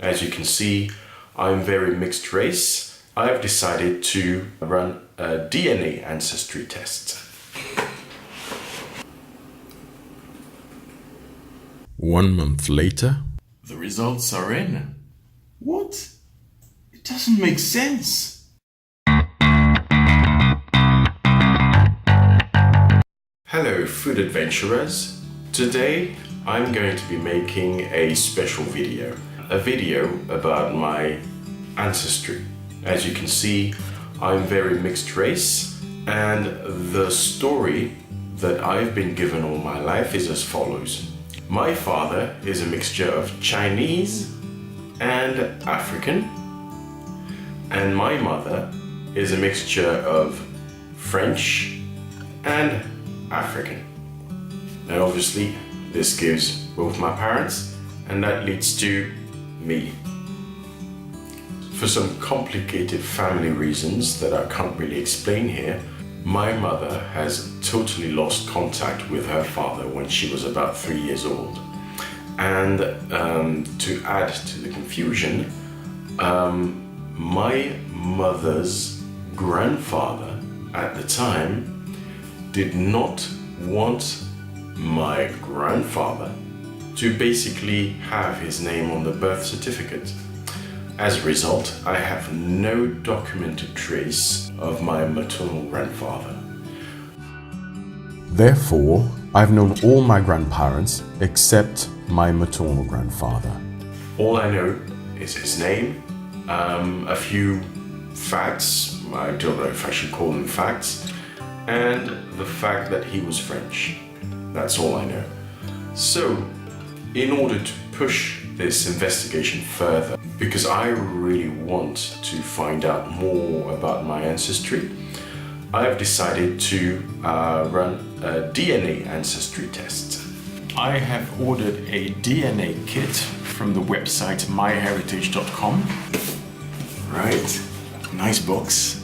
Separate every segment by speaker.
Speaker 1: As you can see, I'm very mixed race. I've decided to run a DNA ancestry test.
Speaker 2: 1 month later,
Speaker 1: the results are in. What? It doesn't make sense. Hello, food adventurers. Today, I'm going to be making a special video. A video about my ancestry. As you can see, I'm very mixed race, and the story that I've been given all my life is as follows. My father is a mixture of Chinese and African, and my mother is a mixture of French and African. And obviously this gives both my parents, and that leads to me. For some complicated family reasons that I can't really explain here, my mother has totally lost contact with her father when she was about 3 years old. And to add to the confusion, my mother's grandfather at the time did not want my grandfather to basically have his name on the birth certificate. As a result, I have no documented trace of my maternal grandfather.
Speaker 2: therefore, I've known all my grandparents except my maternal grandfather.
Speaker 1: All I know is his name, a few facts, I don't know if I should call them facts, and the fact that he was French. That's all I know. So, in order to push this investigation further, because I really want to find out more about my ancestry, I've decided to run a DNA ancestry test. I have ordered a DNA kit from the website myheritage.com. Right, nice box.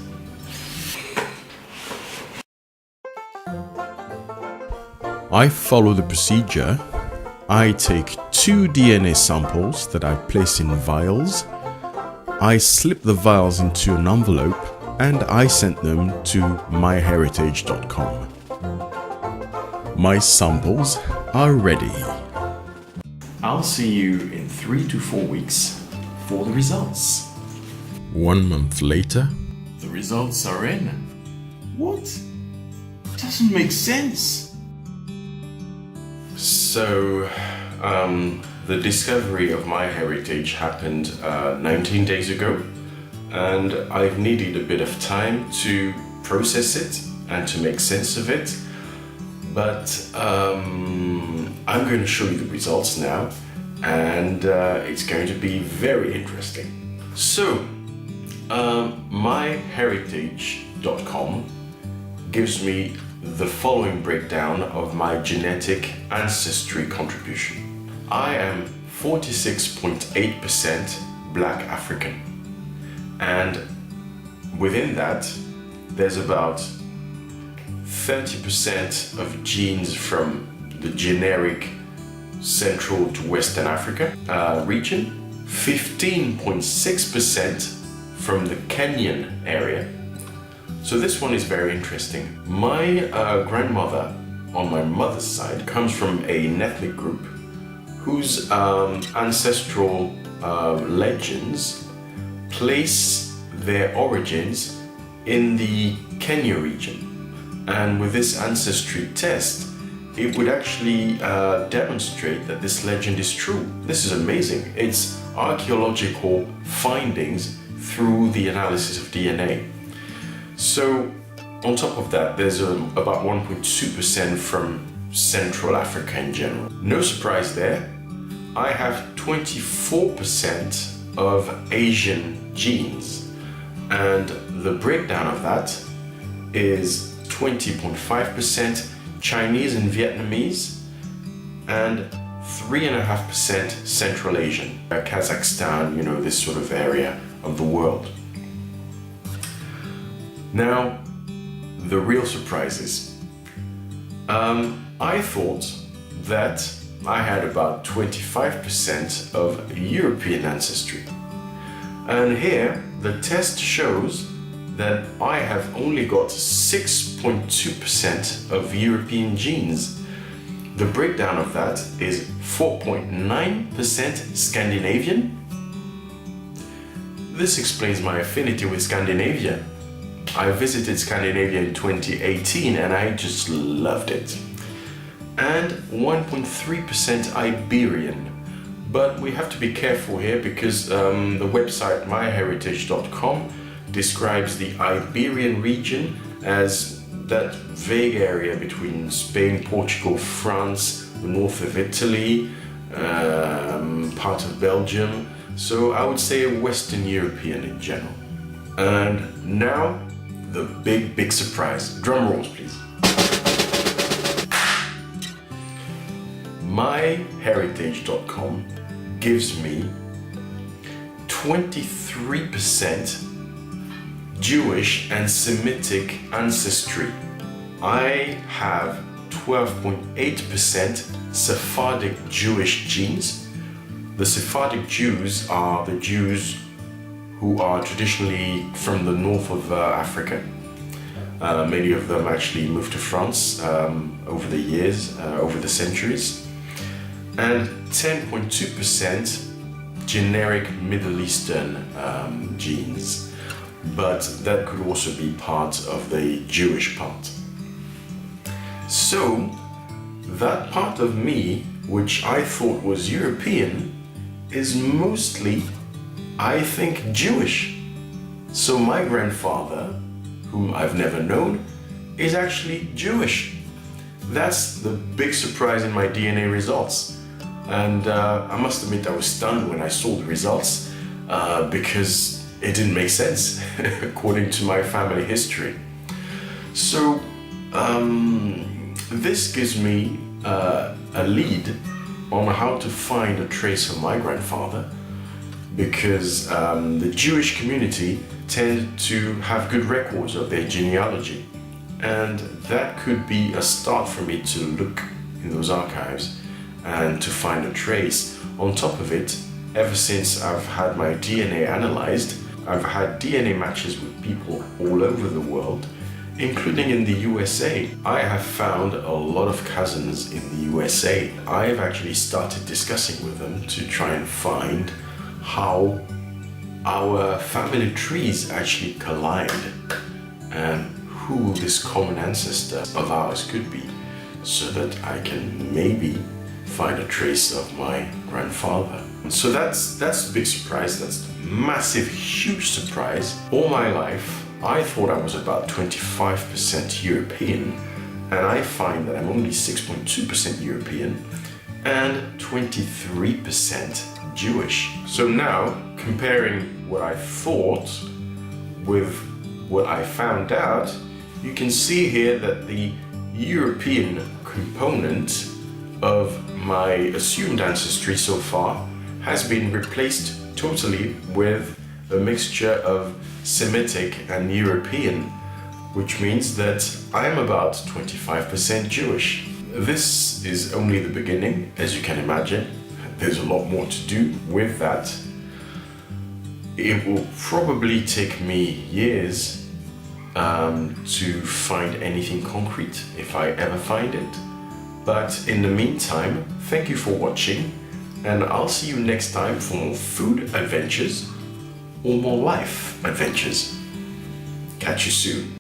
Speaker 2: I follow the procedure. I take 2 DNA samples that I place in vials. I slip the vials into an envelope and I sent them to myheritage.com. My samples are ready.
Speaker 1: I'll see you in 3 to 4 weeks for the results.
Speaker 2: 1 month later,
Speaker 1: the results are in. What? It doesn't make sense. So, the discovery of my heritage happened 19 days ago, and I've needed a bit of time to process it and to make sense of it. But I'm going to show you the results now, and it's going to be very interesting. So, myheritage.com gives me the following breakdown of my genetic ancestry contribution. I am 46.8% Black African, and within that there's about 30% of genes from the generic Central to Western Africa region, 15.6% from the Kenyan area. So this one is very interesting. My grandmother on my mother's side comes from an ethnic group whose ancestral legends place their origins in the Kenya region. And with this ancestry test, it would actually demonstrate that this legend is true. This is amazing. It's archaeological findings through the analysis of DNA. So, on top of that, there's about 1.2% from Central Africa in general. No surprise there. I have 24% of Asian genes, and the breakdown of that is 20.5% Chinese and Vietnamese, and 3.5% Central Asian, Kazakhstan, this sort of area of the world. Now, the real surprise is, I thought that I had about 25% of European ancestry. And here, the test shows that I have only got 6.2% of European genes. The breakdown of that is 4.9% Scandinavian. This explains my affinity with Scandinavia. I visited Scandinavia in 2018 and I just loved it. And 1.3% Iberian. But we have to be careful here because the website myheritage.com describes the Iberian region as that vague area between Spain, Portugal, France, the north of Italy, part of Belgium. So I would say Western European in general. And now, the big surprise. Drum rolls, please. myheritage.com gives me 23% Jewish and Semitic ancestry. I have 12.8% Sephardic Jewish genes. The Sephardic Jews are the Jews who are traditionally from the north of Africa. Many of them actually moved to France over the years, over the centuries. And 10.2% generic Middle Eastern genes. But that could also be part of the Jewish part. So, that part of me, which I thought was European, is mostly, I think, Jewish. So my grandfather, whom I've never known, is actually Jewish. That's the big surprise in my DNA results. And I must admit I was stunned when I saw the results because it didn't make sense according to my family history. So this gives me a lead on how to find a trace of my grandfather, because the Jewish community tend to have good records of their genealogy, and that could be a start for me to look in those archives and to find a trace. On top of it, ever since I've had my DNA analyzed, I've had DNA matches with people all over the world, including in the USA. I have found a lot of cousins in the USA. I've actually started discussing with them to try and find how our family trees actually collide and who this common ancestor of ours could be, so that I can maybe find a trace of my grandfather. So that's the big surprise. That's the massive, huge surprise. All my life, I thought I was about 25% European, and I find that I'm only 6.2% European and 23% Jewish. So now, comparing what I thought with what I found out, you can see here that the European component of my assumed ancestry so far has been replaced totally with a mixture of Semitic and European, which means that I am about 25% Jewish. This is only the beginning, as you can imagine. There's a lot more to do with that. It will probably take me years to find anything concrete, if I ever find it. But in the meantime, thank you for watching, and I'll see you next time for more food adventures or more life adventures. Catch you soon.